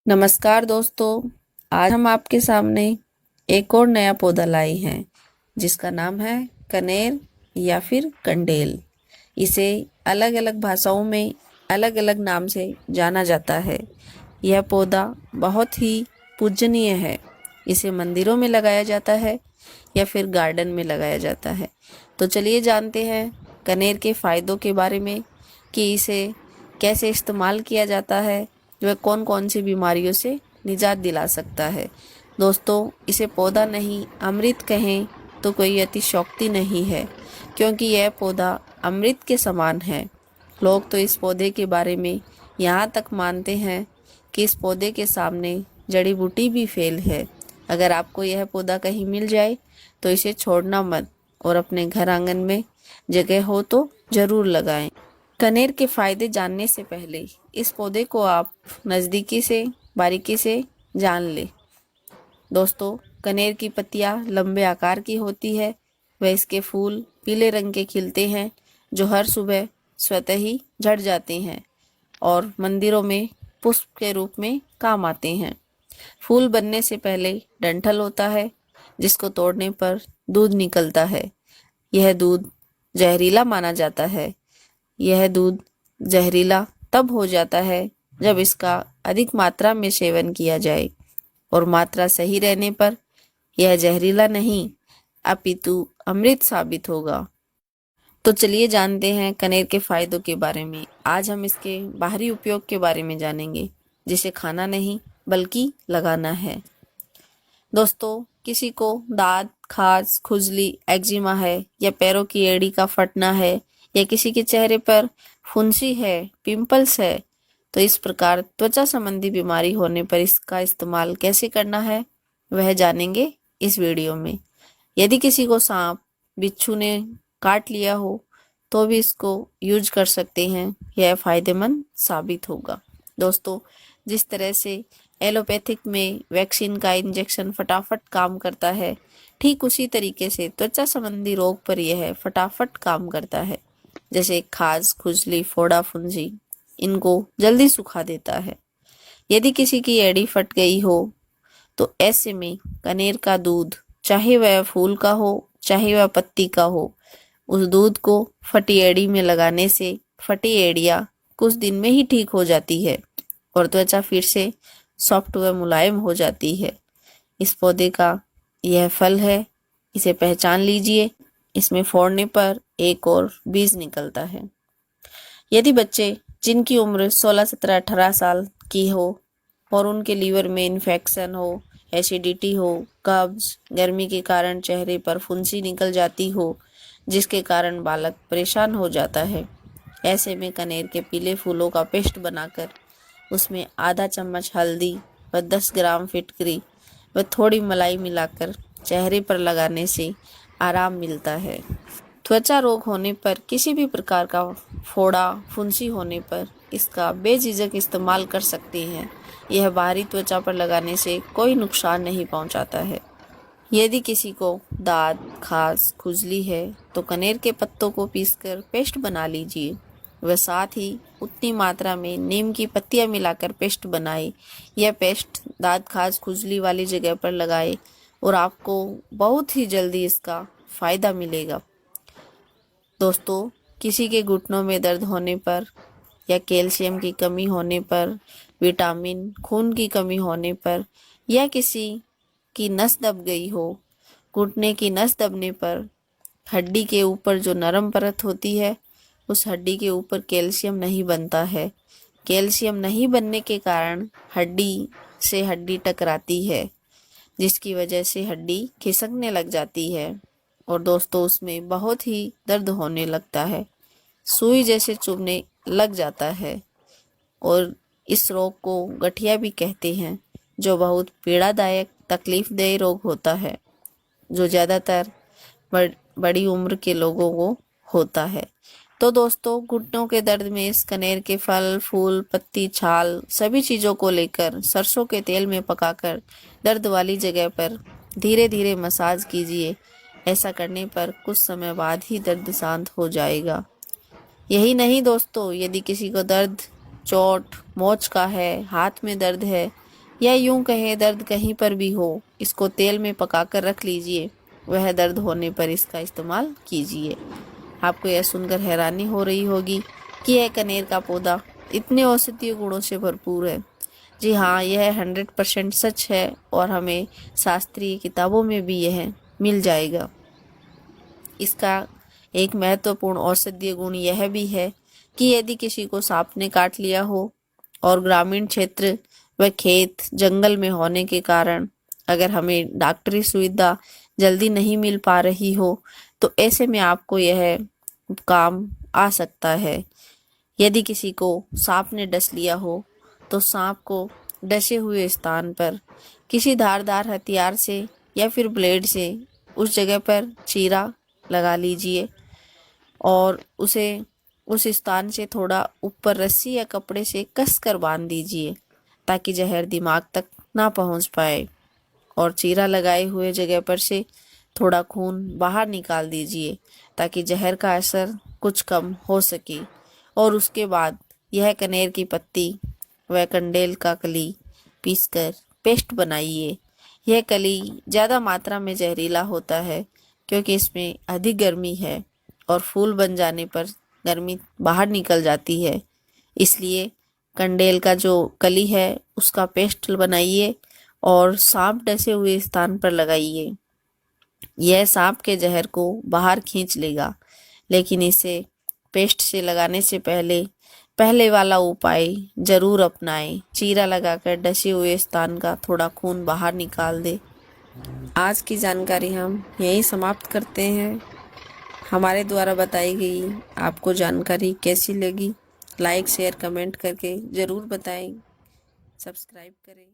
नमस्कार दोस्तों। आज हम आपके सामने एक और नया पौधा लाए हैं जिसका नाम है कनेर या फिर कंडेल। इसे अलग अलग भाषाओं में अलग अलग नाम से जाना जाता है। यह पौधा बहुत ही पूजनीय है। इसे मंदिरों में लगाया जाता है या फिर गार्डन में लगाया जाता है। तो चलिए जानते हैं कनेर के फ़ायदों के बारे में कि इसे कैसे इस्तेमाल किया जाता है, वह कौन कौन सी बीमारियों से निजात दिला सकता है। दोस्तों, इसे पौधा नहीं अमृत कहें तो कोई अतिशयोक्ति नहीं है, क्योंकि यह पौधा अमृत के समान है। लोग तो इस पौधे के बारे में यहाँ तक मानते हैं कि इस पौधे के सामने जड़ी बूटी भी फेल है। अगर आपको यह पौधा कहीं मिल जाए तो इसे छोड़ना मत और अपने घर आंगन में जगह हो तो ज़रूर लगाएं। कनेर के फायदे जानने से पहले इस पौधे को आप नज़दीकी से बारीकी से जान लें। दोस्तों, कनेर की पत्तियां लंबे आकार की होती है। वह इसके फूल पीले रंग के खिलते हैं जो हर सुबह स्वतः ही झड़ जाते हैं और मंदिरों में पुष्प के रूप में काम आते हैं। फूल बनने से पहले डंठल होता है जिसको तोड़ने पर दूध निकलता है। यह दूध जहरीला माना जाता है। यह दूध जहरीला तब हो जाता है जब इसका अधिक मात्रा में सेवन किया जाए, और मात्रा सही रहने पर यह जहरीला नहीं अपितु अमृत साबित होगा। तो चलिए जानते हैं कनेर के फायदों के बारे में। आज हम इसके बाहरी उपयोग के बारे में जानेंगे, जिसे खाना नहीं बल्कि लगाना है। दोस्तों, किसी को दांत, खाज, खुजली, एक्जिमा है या पैरों की एड़ी का फटना है या किसी के चेहरे पर फुंसी है, पिंपल्स है, तो इस प्रकार त्वचा संबंधी बीमारी होने पर इसका इस्तेमाल कैसे करना है वह जानेंगे इस वीडियो में। यदि किसी को सांप, बिच्छू ने काट लिया हो तो भी इसको यूज कर सकते हैं। यह फायदेमंद साबित होगा। दोस्तों, जिस तरह से एलोपैथिक में वैक्सीन का इंजेक्शन फटाफट काम करता है, ठीक उसी तरीके से त्वचा संबंधी रोग पर यह फटाफट काम करता है। जैसे खाज, खुजली, फोड़ा, फुंसी, इनको जल्दी सुखा देता है। यदि किसी की एड़ी फट गई हो तो ऐसे में कनेर का दूध, चाहे वह फूल का हो चाहे वह पत्ती का हो, उस दूध को फटी एड़ी में लगाने से फटी एड़ियाँ कुछ दिन में ही ठीक हो जाती है और त्वचा फिर से सॉफ्ट व मुलायम हो जाती है। इस पौधे का यह फल है, इसे पहचान लीजिए। इसमें फोड़ने पर एक और बीज निकलता है। यदि बच्चे जिनकी उम्र 16, 17, 18 साल की हो और उनके लीवर में इन्फेक्शन हो, एसिडिटी हो, कब्ज, गर्मी के कारण चेहरे पर फुंसी निकल जाती हो, जिसके कारण बालक परेशान हो जाता है, ऐसे में कनेर के पीले फूलों का पेस्ट बनाकर उसमें आधा चम्मच हल्दी व 10 ग्राम फिटकरी व थोड़ी मलाई मिलाकर चेहरे पर लगाने से आराम मिलता है। त्वचा रोग होने पर, किसी भी प्रकार का फोड़ा, फुंसी होने पर इसका बेझिझक इस्तेमाल कर सकते हैं। यह बाहरी त्वचा पर लगाने से कोई नुकसान नहीं पहुंचाता है। यदि किसी को दांत, खाज, खुजली है तो कनेर के पत्तों को पीसकर पेस्ट बना लीजिए। वह साथ ही उतनी मात्रा में नीम की पत्तियां मिलाकर पेस्ट बनाए। यह पेस्ट दांत, खाज, खुजली वाली जगह पर लगाए और आपको बहुत ही जल्दी इसका फायदा मिलेगा। दोस्तों, किसी के घुटनों में दर्द होने पर या कैल्शियम की कमी होने पर, विटामिन, खून की कमी होने पर या किसी की नस दब गई हो, घुटने की नस दबने पर हड्डी के ऊपर जो नरम परत होती है उस हड्डी के ऊपर कैल्शियम नहीं बनता है। कैल्शियम नहीं बनने के कारण हड्डी से हड्डी टकराती है, जिसकी वजह से हड्डी खिसकने लग जाती है और दोस्तों उसमें बहुत ही दर्द होने लगता है, सुई जैसे चुभने लग जाता है। और इस रोग को गठिया भी कहते हैं, जो बहुत पीड़ादायक तकलीफदेह रोग होता है, जो ज़्यादातर बड़ी उम्र के लोगों को होता है। तो दोस्तों, घुटनों के दर्द में इस कनेर के फल, फूल, पत्ती, छाल सभी चीज़ों को लेकर सरसों के तेल में पकाकर दर्द वाली जगह पर धीरे धीरे मसाज कीजिए। ऐसा करने पर कुछ समय बाद ही दर्द शांत हो जाएगा। यही नहीं दोस्तों, यदि किसी को दर्द, चोट, मोच का है, हाथ में दर्द है या यूं कहें दर्द कहीं पर भी हो, इसको तेल में पकाकर रख लीजिए। वह दर्द होने पर इसका इस्तेमाल कीजिए। आपको यह सुनकर हैरानी हो रही होगी कि यह कनेर का पौधा इतने औषधीय गुणों से भरपूर है। जी हाँ, यह 100% सच है और हमें शास्त्रीय किताबों में भी यह मिल जाएगा। इसका एक महत्वपूर्ण औषधीय गुण यह भी है कि यदि किसी को सांप ने काट लिया हो और ग्रामीण क्षेत्र व खेत जंगल में होने के कारण अगर हमें डॉक्टरी सुविधा जल्दी नहीं मिल पा रही हो, तो ऐसे में आपको यह काम आ सकता है। यदि किसी को सांप ने डस लिया हो, तो सांप को डसे हुए स्थान पर किसी धारदार हथियार से या फिर ब्लेड से उस जगह पर चीरा लगा लीजिए और उसे उस स्थान से थोड़ा ऊपर रस्सी या कपड़े से कस कर बांध दीजिए ताकि जहर दिमाग तक ना पहुंच पाए। और चीरा लगाए हुए जगह पर से थोड़ा खून बाहर निकाल दीजिए ताकि जहर का असर कुछ कम हो सके। और उसके बाद यह कनेर की पत्ती व कंडेल का कली पीसकर पेस्ट बनाइए। यह कली ज़्यादा मात्रा में जहरीला होता है क्योंकि इसमें अधिक गर्मी है और फूल बन जाने पर गर्मी बाहर निकल जाती है। इसलिए कंडेल का जो कली है उसका पेस्ट बनाइए और सांप डसे हुए स्थान पर लगाइए। यह सांप के जहर को बाहर खींच लेगा, लेकिन इसे पेस्ट से लगाने से पहले वाला उपाय जरूर अपनाएं। चीरा लगाकर डसे हुए स्थान का थोड़ा खून बाहर निकाल दे। आज की जानकारी हम यहीं समाप्त करते हैं। हमारे द्वारा बताई गई आपको जानकारी कैसी लगी, लाइक शेयर कमेंट करके ज़रूर बताएं। सब्सक्राइब करें।